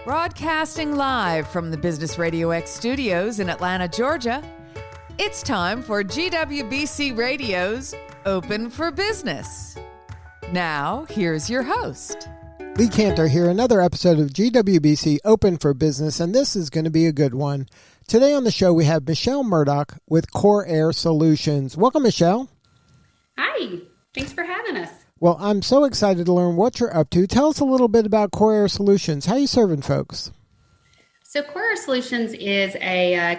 Broadcasting live from the Business RadioX studios in Atlanta, Georgia, it's time for GWBC Radio's Open for Business. Now, here's your host. Lee Cantor here, another episode of GWBC Open for Business, and this is going to be a good one. Today on the show, we have Michelle Murdock with Core Air Solutions. Welcome, Michelle. Hi. Thanks for having us. Well, I'm so excited to learn what you're up to. Tell us a little bit about Core Air Solutions. How are you serving folks? So Core Air Solutions is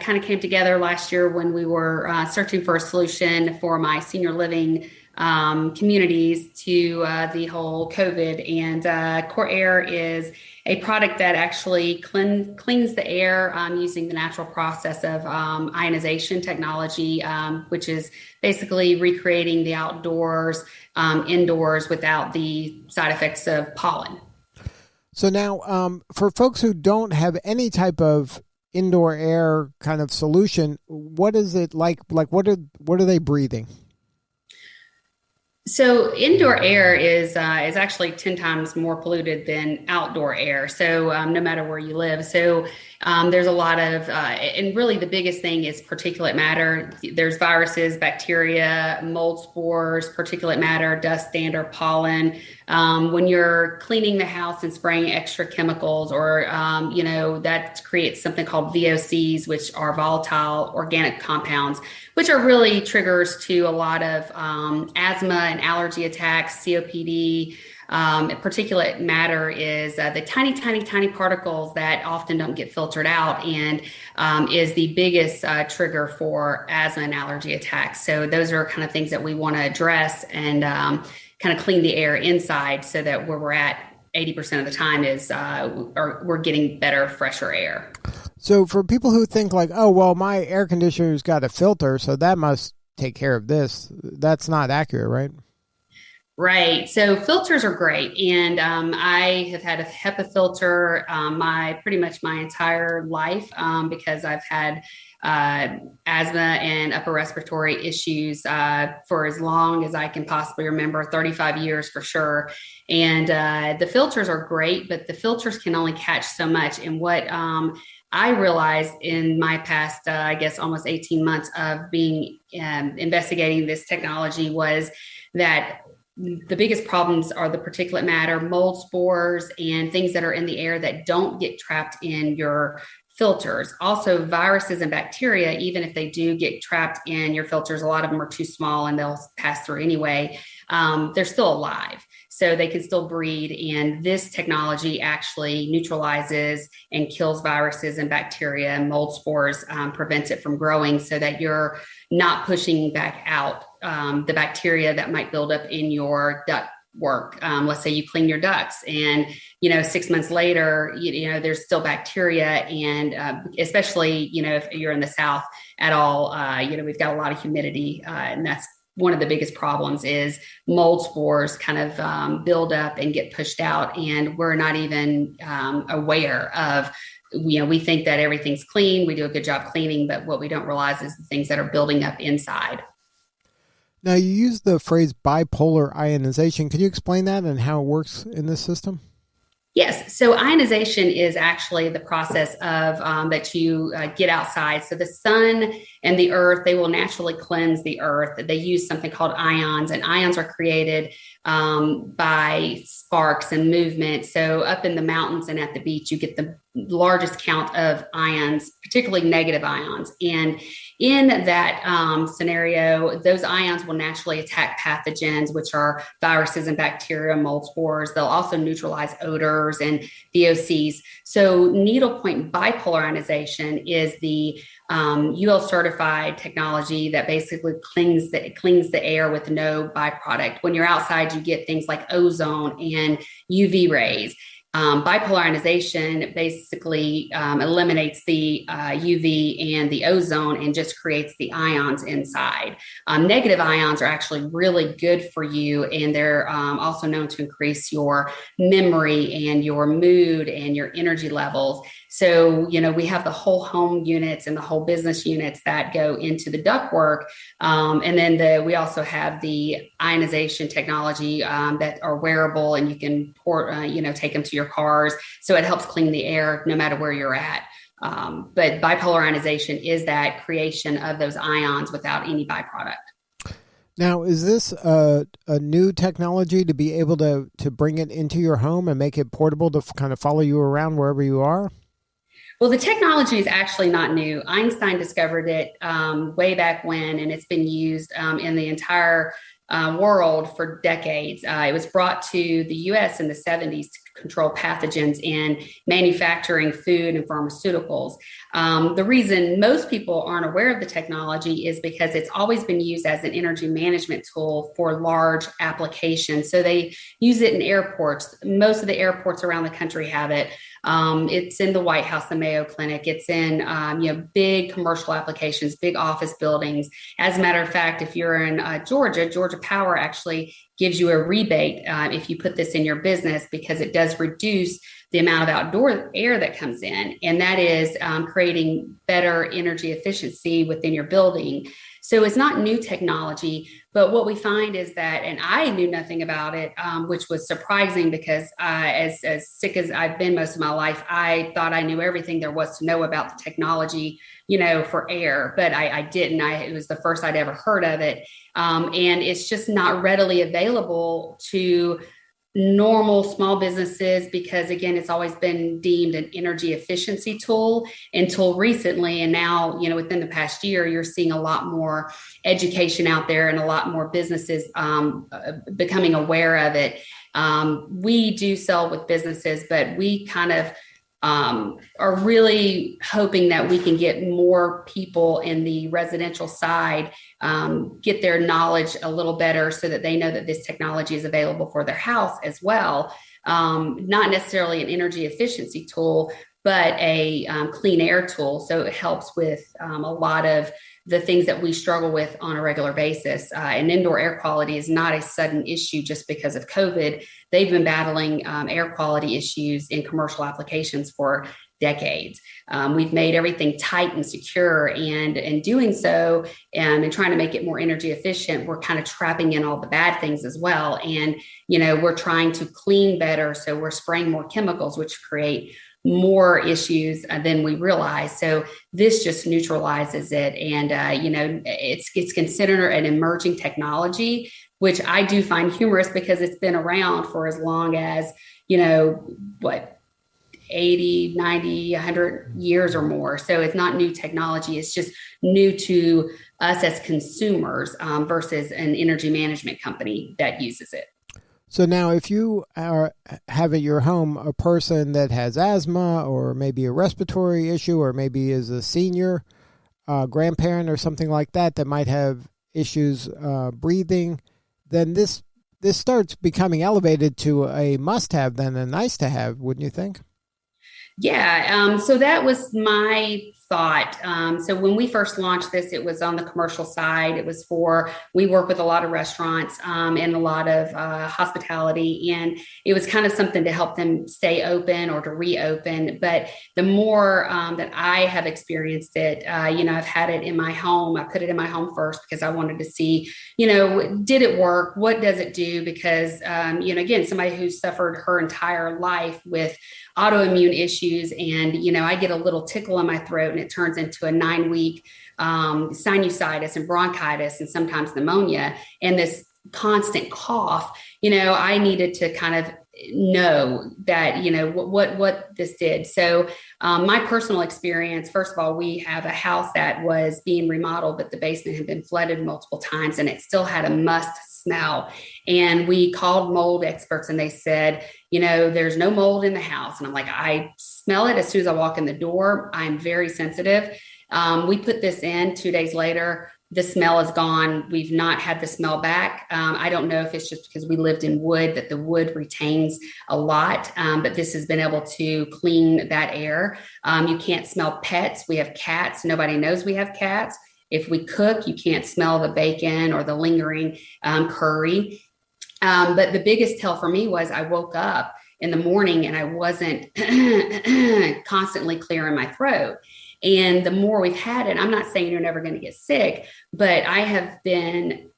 kind of came together last year when we were searching for a solution for my senior living communities to the whole COVID. And Core Air is a product that actually cleans the air using the natural process of ionization technology, which is basically recreating the outdoors, indoors without the side effects of pollen. So now, for folks who don't have any type of indoor air kind of solution, what is it like? Like, what are they breathing? So indoor air is actually 10 times more polluted than outdoor air. So no matter where you live. So there's a lot of, and really the biggest thing is particulate matter. There's viruses, bacteria, mold spores, particulate matter, dust, dander, pollen. When you're cleaning the house and spraying extra chemicals or, that creates something called VOCs, which are volatile organic compounds, which are really triggers to a lot of asthma and allergy attacks, COPD. Particulate matter is the tiny particles that often don't get filtered out and is the biggest trigger for asthma and allergy attacks. So those are kind of things that we want to address and kind of clean the air inside so that where we're at 80% of the time is we're getting better, fresher air. So for people who think like, oh, well, my air conditioner's got a filter, so that must take care of this. That's not accurate, right? Right. So filters are great. And I have had a HEPA filter pretty much my entire life because I've had asthma and upper respiratory issues for as long as I can possibly remember, 35 years for sure. And the filters are great, but the filters can only catch so much. And what I realized in my past, almost 18 months of being investigating this technology was that the biggest problems are the particulate matter, mold spores, and things that are in the air that don't get trapped in your filters. Also, viruses and bacteria, even if they do get trapped in your filters, a lot of them are too small and they'll pass through anyway. They're still alive. So they can still breed. And this technology actually neutralizes and kills viruses and bacteria and mold spores, prevents it from growing so that you're not pushing back out the bacteria that might build up in your duct work. Let's say you clean your ducts and, 6 months later, there's still bacteria. And especially, if you're in the South at all, we've got a lot of humidity and that's one of the biggest problems is mold spores kind of build up and get pushed out. And we're not even aware of, we think that everything's clean. We do a good job cleaning, but what we don't realize is the things that are building up inside. Now, you use the phrase bipolar ionization. Can you explain that and how it works in this system? Yes. So ionization is actually the process of that you get outside. So the sun and the earth, they will naturally cleanse the earth. They use something called ions, and ions are created by sparks and movement. So up in the mountains and at the beach, you get the largest count of ions, particularly negative ions. And in that scenario, those ions will naturally attack pathogens, which are viruses and bacteria, mold spores. They'll also neutralize odors and VOCs. So needlepoint bipolar ionization is the UL certified technology that basically cleans the air with no byproduct. When you're outside, you get things like ozone and UV rays. Bipolar ionization basically eliminates the UV and the ozone and just creates the ions inside. Negative ions are actually really good for you, and they're also known to increase your memory and your mood and your energy levels. So, we have the whole home units and the whole business units that go into the ductwork. And then we also have the ionization technology that are wearable, and you can take them to your your cars. So it helps clean the air no matter where you're at. But bipolar ionization is that creation of those ions without any byproduct. Now, is this a new technology to be able to bring it into your home and make it portable to kind of follow you around wherever you are? Well, the technology is actually not new. Einstein discovered it way back when, and it's been used in the entire world for decades. It was brought to the U.S. in the 70s to control pathogens in manufacturing food and pharmaceuticals. The reason most people aren't aware of the technology is because it's always been used as an energy management tool for large applications. So they use it in airports. Most of the airports around the country have it. It's in the White House, the Mayo Clinic. It's in big commercial applications, big office buildings. As a matter of fact, if you're in Georgia Power actually gives you a rebate if you put this in your business, because it does reduce the amount of outdoor air that comes in, and that is creating better energy efficiency within your building. So it's not new technology, but what we find is that, and I knew nothing about it, which was surprising because as sick as I've been most of my life, I thought I knew everything there was to know about the technology, for air, but I didn't. It was the first I'd ever heard of it. And it's just not readily available to normal small businesses because, again, it's always been deemed an energy efficiency tool until recently. And now, within the past year, you're seeing a lot more education out there and a lot more businesses becoming aware of it. We do sell with businesses, but we kind of are really hoping that we can get more people in the residential side, get their knowledge a little better so that they know that this technology is available for their house as well. Not necessarily an energy efficiency tool, but a clean air tool. So it helps with a lot of the things that we struggle with on a regular basis. And indoor air quality is not a sudden issue just because of COVID. They've been battling air quality issues in commercial applications for decades. We've made everything tight and secure, and in doing so and trying to make it more energy efficient, we're kind of trapping in all the bad things as well. And, we're trying to clean better. So we're spraying more chemicals, which create more issues than we realize. So this just neutralizes it. And, it's considered an emerging technology, which I do find humorous because it's been around for as long as, 80, 90, 100 years or more. So it's not new technology. It's just new to us as consumers versus an energy management company that uses it. So now if you have at your home a person that has asthma or maybe a respiratory issue or maybe is a senior grandparent or something like that might have issues breathing, then this starts becoming elevated to a must-have than a nice-to-have, wouldn't you think? Yeah. So that was my thought. So when we first launched this, it was on the commercial side. It was we work with a lot of restaurants and a lot of hospitality, and it was kind of something to help them stay open or to reopen. But the more that I have experienced it, I've had it in my home. I put it in my home first because I wanted to see, did it work? What does it do? Because, again, somebody who suffered her entire life with autoimmune issues, and I get a little tickle in my throat and it turns into a 9-week sinusitis and bronchitis and sometimes pneumonia and this constant cough. I needed to kind of know that what this did. So my personal experience, first of all, we have a house that was being remodeled, but the basement had been flooded multiple times and it still had a must smell. And we called mold experts and they said, there's no mold in the house. And I'm like, I smell it as soon as I walk in the door. I'm very sensitive. We put this in 2 days later. The smell is gone. We've not had the smell back. I don't know if it's just because we lived in wood that the wood retains a lot, but this has been able to clean that air. You can't smell pets. We have cats. Nobody knows we have cats. If we cook, you can't smell the bacon or the lingering curry. But the biggest tell for me was I woke up in the morning and I wasn't constantly clearing my throat. And the more we've had it, I'm not saying you're never going to get sick, but I have been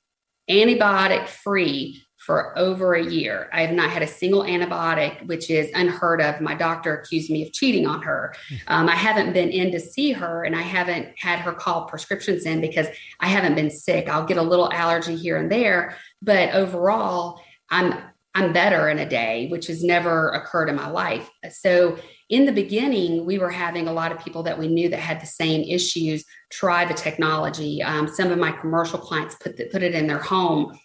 antibiotic free for over a year. I have not had a single antibiotic, which is unheard of. My doctor accused me of cheating on her. I haven't been in to see her, and I haven't had her call prescriptions in because I haven't been sick. I'll get a little allergy here and there, but overall, I'm better in a day, which has never occurred in my life. So in the beginning, we were having a lot of people that we knew that had the same issues try the technology. Some of my commercial clients put it in their home.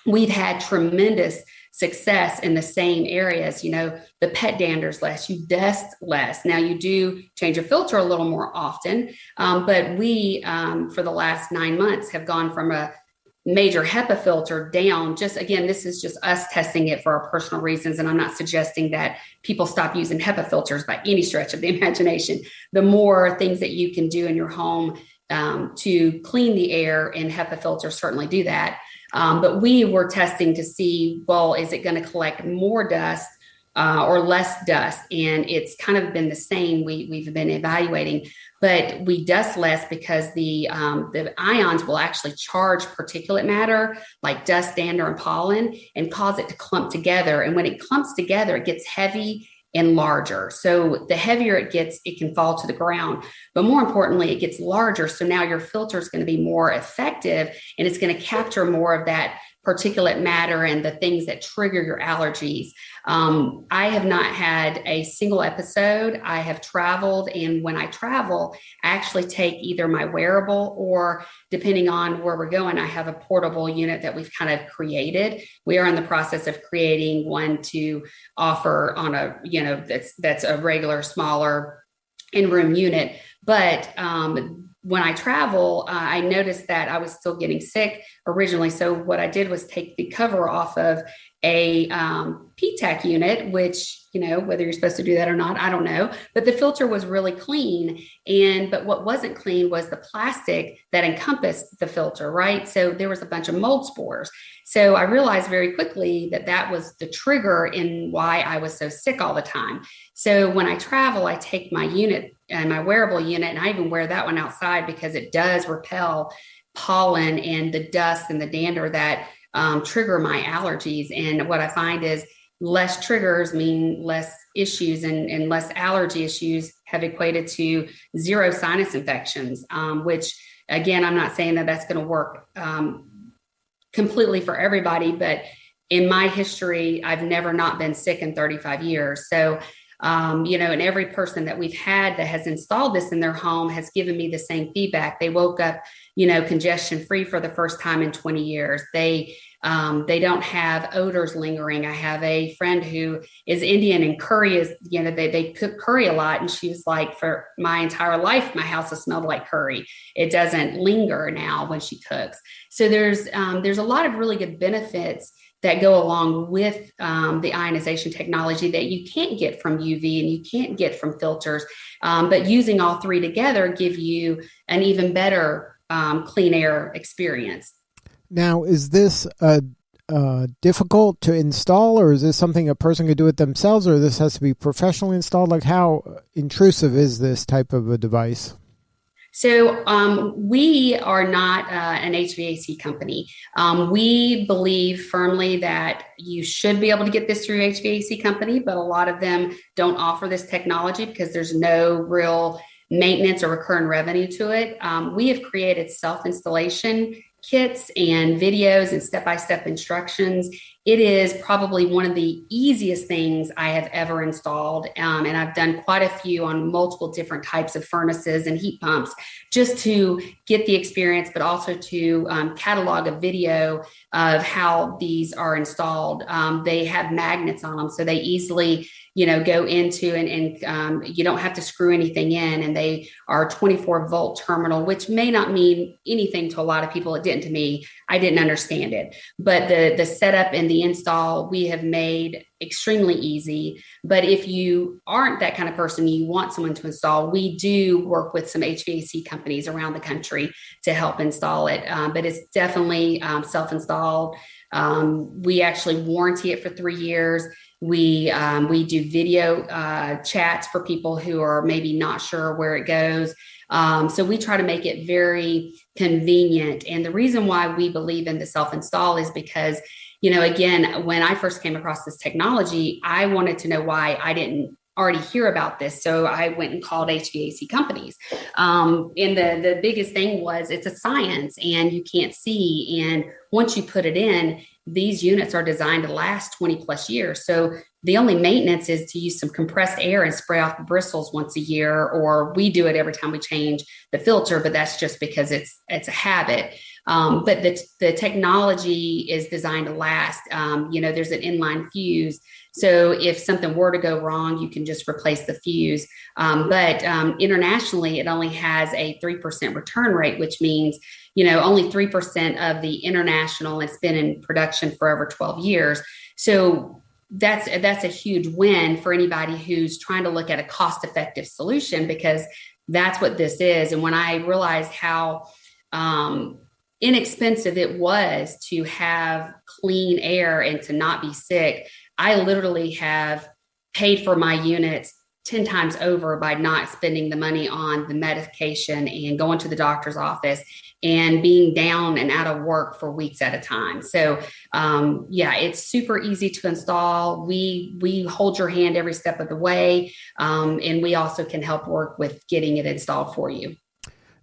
We've had tremendous success in the same areas. The pet dander's less, you dust less. Now you do change your filter a little more often, but we, for the last 9 months, have gone from a major HEPA filter down. Just again, this is just us testing it for our personal reasons. And I'm not suggesting that people stop using HEPA filters by any stretch of the imagination. The more things that you can do in your home to clean the air, and HEPA filters certainly do that. But we were testing to see, well, is it going to collect more dust or less dust? And it's kind of been the same. We've been evaluating, but we dust less because the ions will actually charge particulate matter like dust, dander, and pollen and cause it to clump together. And when it clumps together, it gets heavy and larger. So the heavier it gets, it can fall to the ground. But more importantly, it gets larger. So now your filter is going to be more effective, and it's going to capture more of that particulate matter and the things that trigger your allergies. I have not had a single episode. I have traveled, and when I travel, I actually take either my wearable or, depending on where we're going, I have a portable unit that we've kind of created. We are in the process of creating one to offer on a, that's a regular, smaller in-room unit. But when I travel, I noticed that I was still getting sick originally. So what I did was take the cover off of a PTAC unit, which, whether you're supposed to do that or not, I don't know. But the filter was really clean. But what wasn't clean was the plastic that encompassed the filter, right? So there was a bunch of mold spores. So I realized very quickly that that was the trigger in why I was so sick all the time. So when I travel, I take my unit and my wearable unit, and I even wear that one outside because it does repel pollen and the dust and the dander that trigger my allergies. And what I find is less triggers mean less issues, and less allergy issues have equated to 0 sinus infections, which, again, I'm not saying that that's going to work completely for everybody, but in my history, I've never not been sick in 35 years. So and every person that we've had that has installed this in their home has given me the same feedback. They woke up, congestion free for the first time in 20 years. They don't have odors lingering. I have a friend who is Indian, and curry is, they cook curry a lot. And she was like, for my entire life, my house has smelled like curry. It doesn't linger now when she cooks. So there's a lot of really good benefits that go along with the ionization technology that you can't get from UV and you can't get from filters. But using all three together give you an even better clean air experience. Now, is this difficult to install, or is this something a person could do it themselves, or this has to be professionally installed? Like, how intrusive is this type of a device? So we are not an HVAC company. We believe firmly that you should be able to get this through HVAC company, but a lot of them don't offer this technology because there's no real maintenance or recurring revenue to it. We have created self-installation kits and videos and step-by-step instructions. It is probably one of the easiest things I have ever installed. And I've done quite a few on multiple different types of furnaces and heat pumps just to get the experience, but also to catalog a video of how these are installed. They have magnets on them, so they easily go into and you don't have to screw anything in, and they are 24-volt terminal, which may not mean anything to a lot of people. It didn't to me. I didn't understand it, but the setup and the install we have made extremely easy. But if you aren't that kind of person, you want someone to install, we do work with some HVAC companies around the country to help install it. But it's definitely self-installed. We actually warranty it for 3 years. We do video chats for people who are maybe not sure where it goes. So we try to make it very convenient. And the reason why we believe in the self-install is because again, when I first came across this technology, I wanted to know why I didn't already hear about this. So I went and called HVAC companies. And the biggest thing was it's a science and you can't see. And once you put it in, these units are designed to last 20 plus years. So the only maintenance is to use some compressed air and spray off the bristles once a year, or we do it every time we change the filter, but that's just because it's a habit. But the technology is designed to last. There's an inline fuse. So if something were to go wrong, you can just replace the fuse. But internationally, it only has a 3% return rate, which means, only 3% of the international, it's been in production for over 12 years. So that's a huge win for anybody who's trying to look at a cost-effective solution, because that's what this is. And when I realized how inexpensive it was to have clean air and to not be sick, I literally have paid for my units 10 times over by not spending the money on the medication and going to the doctor's office and being down and out of work for weeks at a time. So it's super easy to install. We hold your hand every step of the way. And we also can help work with getting it installed for you.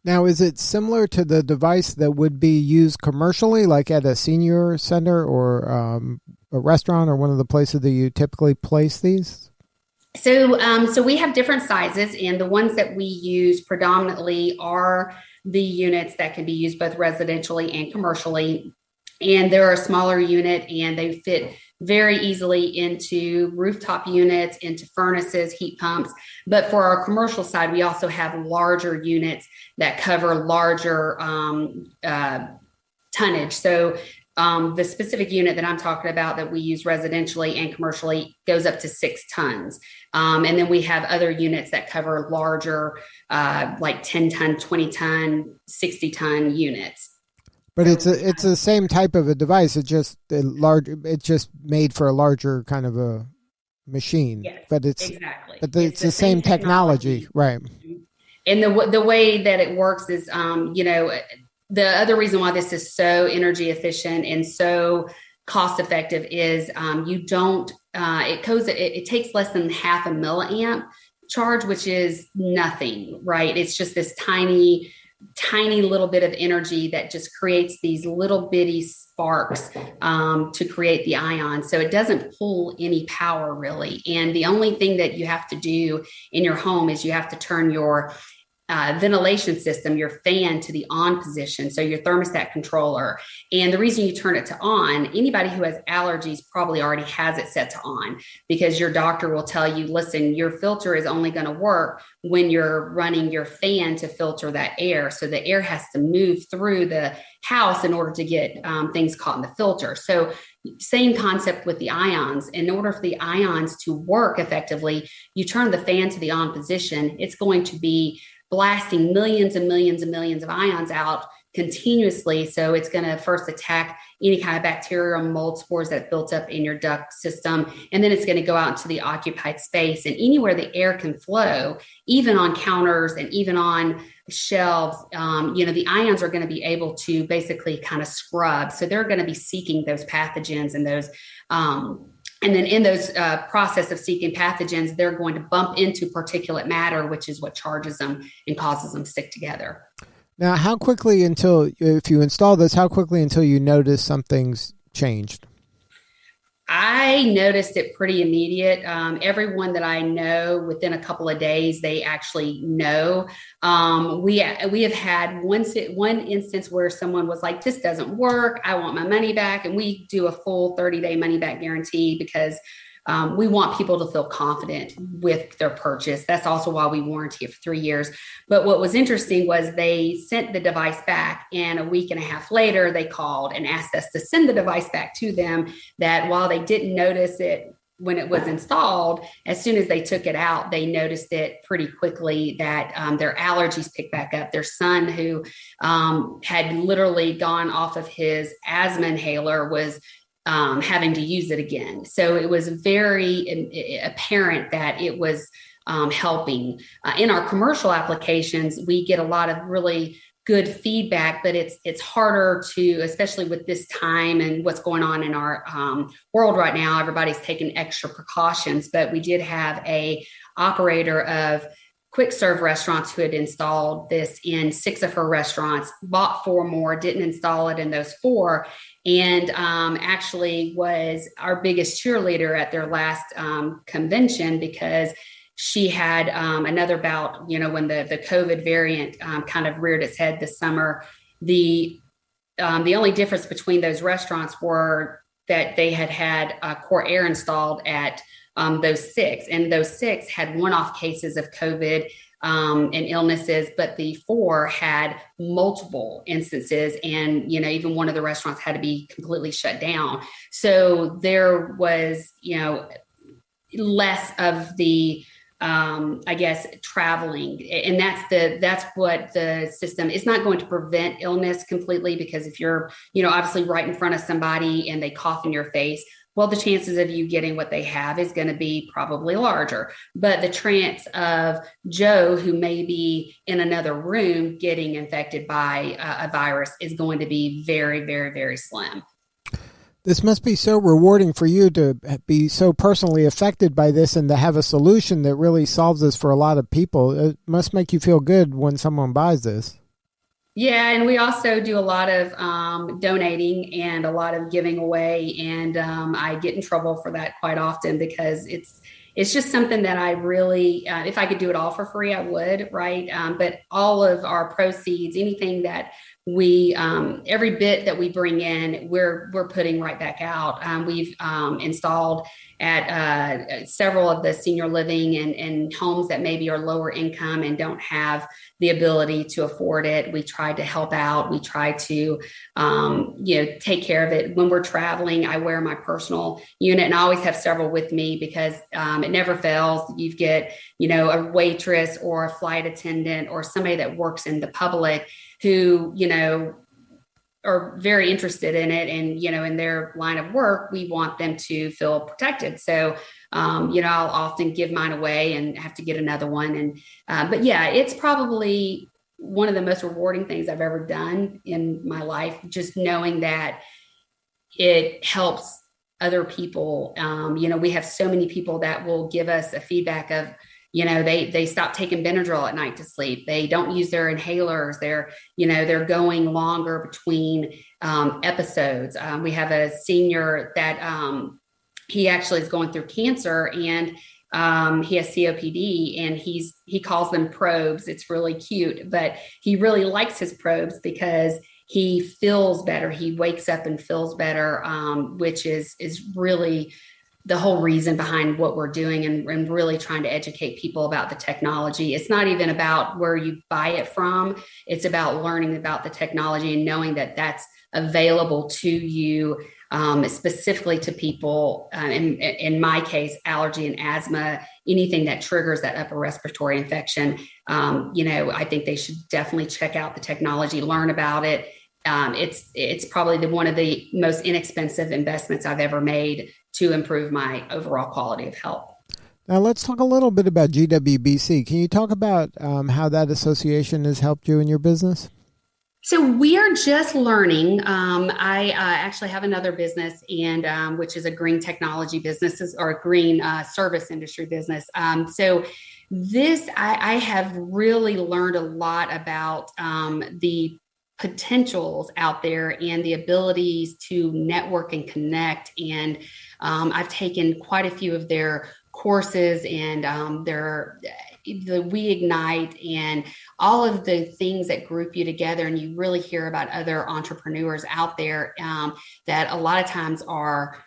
Now, is it similar to the device that would be used commercially, like at a senior center or a restaurant or one of the places that you typically place these? So we have different sizes, and the ones that we use predominantly are the units that can be used both residentially and commercially. And they're a smaller unit, and they fit very easily into rooftop units, into furnaces, heat pumps. But for our commercial side, we also have larger units that cover larger tonnage. So the specific unit that I'm talking about that we use residentially and commercially goes up to 6 tons. And then we have other units that cover larger, like 10 ton, 20 ton, 60 ton units. But it's the same type of a device. It's just It's just made for a larger kind of a machine. Yes, but it's exactly. But it's the same technology, right? And the way that it works is, the other reason why this is so energy efficient and so cost effective is it takes less than half a milliamp charge, which is nothing, right? It's just this tiny little bit of energy that just creates these little bitty sparks to create the ions. So it doesn't pull any power really. And the only thing that you have to do in your home is you have to turn your ventilation system, your fan, to the on position. So your thermostat controller. And the reason you turn it to on, anybody who has allergies probably already has it set to on, because your doctor will tell you, listen, your filter is only going to work when you're running your fan to filter that air. So the air has to move through the house in order to get things caught in the filter. So same concept with the ions. In order for the ions to work effectively, you turn the fan to the on position. It's going to be blasting millions and millions and millions of ions out continuously. So it's going to first attack any kind of bacterial mold spores that built up in your duct system. And then it's going to go out into the occupied space, and anywhere the air can flow, even on counters and even on shelves, the ions are going to be able to basically kind of scrub. So they're going to be seeking those pathogens and those, and then in those process of seeking pathogens, they're going to bump into particulate matter, which is what charges them and causes them to stick together. Now, if you install this, how quickly until you notice something's changed? I noticed it pretty immediate. Everyone that I know, within a couple of days, they actually know. We have had one instance where someone was like, "This doesn't work. I want my money back," and we do a full 30-day money back guarantee because we want people to feel confident with their purchase. That's also why we warranty it for 3 years. But what was interesting was they sent the device back, and a week and a half later, they called and asked us to send the device back to them, that while they didn't notice it when it was installed, as soon as they took it out, they noticed it pretty quickly that their allergies picked back up. Their son, who had literally gone off of his asthma inhaler, was having to use it again. So it was very apparent that it was helping. In our commercial applications, we get a lot of really good feedback, but it's harder to, especially with this time and what's going on in our world right now. Everybody's taking extra precautions, but we did have a operator of quick serve restaurants who had installed this in 6 of her restaurants, bought 4 more, didn't install it in those 4, and actually was our biggest cheerleader at their last convention, because she had another bout, when the COVID variant kind of reared its head this summer. The only difference between those restaurants were that they had core air installed at those 6, and those 6 had one-off cases of COVID and illnesses, but the 4 had multiple instances, and even one of the restaurants had to be completely shut down. So there was less of the I guess traveling, and that's what the system is not going to prevent illness completely, because if you're obviously right in front of somebody and they cough in your face, well, the chances of you getting what they have is going to be probably larger. But the chance of Joe, who may be in another room, getting infected by a virus is going to be very, very, very slim. This must be so rewarding for you to be so personally affected by this and to have a solution that really solves this for a lot of people. It must make you feel good when someone buys this. Yeah, and we also do a lot of donating and a lot of giving away, and I get in trouble for that quite often, because it's just something that I really, if I could do it all for free, I would, right? But all of our proceeds, anything that we, every bit that we bring in, we're putting right back out. We've installed at several of the senior living and homes that maybe are lower income and don't have the ability to afford it. We try to help out. We try to, take care of it. When we're traveling, I wear my personal unit, and I always have several with me, because it never fails. You get, a waitress or a flight attendant or somebody that works in the public who, are very interested in it, and in their line of work, we want them to feel protected. So I'll often give mine away and have to get another one. And but yeah, it's probably one of the most rewarding things I've ever done in my life, just knowing that it helps other people. We have so many people that will give us a feedback of, they stop taking Benadryl at night to sleep. They don't use their inhalers. They're going longer between episodes. We have a senior that he actually is going through cancer, and he has COPD, and he calls them probes. It's really cute, but he really likes his probes because he feels better. He wakes up and feels better, which is really the whole reason behind what we're doing, and really trying to educate people about the technology. It's not even about where you buy it from. It's about learning about the technology and knowing that that's available to you, specifically to people, in my case, allergy and asthma, anything that triggers that upper respiratory infection. I think they should definitely check out the technology, learn about it. It's probably one of the most inexpensive investments I've ever made to improve my overall quality of health. Now let's talk a little bit about GWBC. Can you talk about how that association has helped you in your business? So we are just learning. I actually have another business, and which is a green technology business, or a green service industry business. So this, I have really learned a lot about the potentials out there and the abilities to network and connect. And I've taken quite a few of their courses, and the We Ignite and all of the things that group you together, and you really hear about other entrepreneurs out there that a lot of times are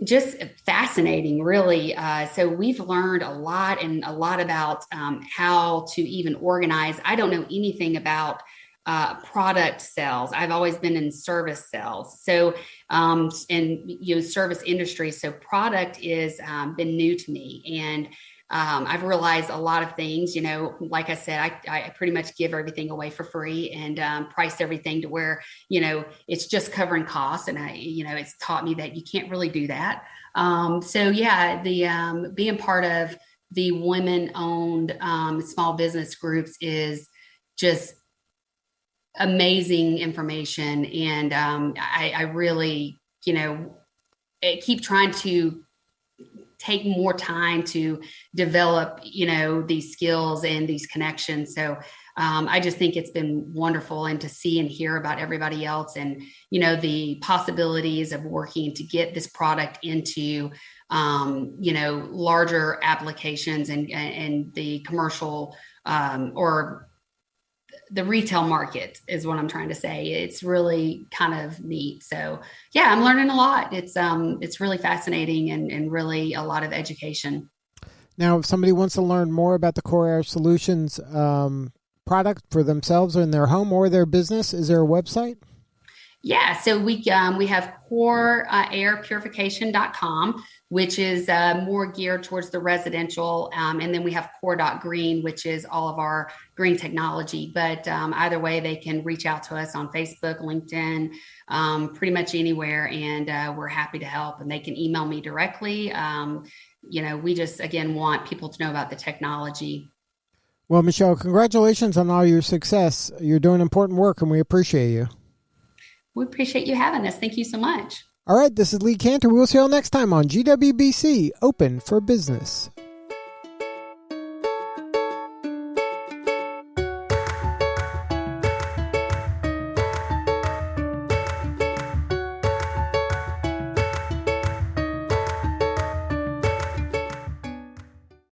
just fascinating, really. So we've learned a lot about how to even organize. I don't know anything about product sales. I've always been in service sales. So, and service industry. So product is been new to me, and I've realized a lot of things. Like I said, I pretty much give everything away for free, and price everything to where it's just covering costs. And it's taught me that you can't really do that. So yeah, the being part of the women-owned small business groups is just amazing information. And I really, keep trying to take more time to develop, these skills and these connections. So I just think it's been wonderful, and to see and hear about everybody else and, the possibilities of working to get this product into, larger applications and the commercial or the retail market is what I'm trying to say. It's really kind of neat. So yeah, I'm learning a lot. It's really fascinating and really a lot of education. Now, if somebody wants to learn more about the Core Air Solutions product for themselves or in their home or their business, is there a website? Yeah, so we have coreairpurification.com, which is more geared towards the residential. And then we have core.green, which is all of our green technology. But either way, they can reach out to us on Facebook, LinkedIn, pretty much anywhere. And we're happy to help. And they can email me directly. We just, again, want people to know about the technology. Well, Michelle, congratulations on all your success. You're doing important work, and we appreciate you. We appreciate you having us. Thank you so much. All right, this is Lee Cantor. We'll see you all next time on GWBC Open for Business.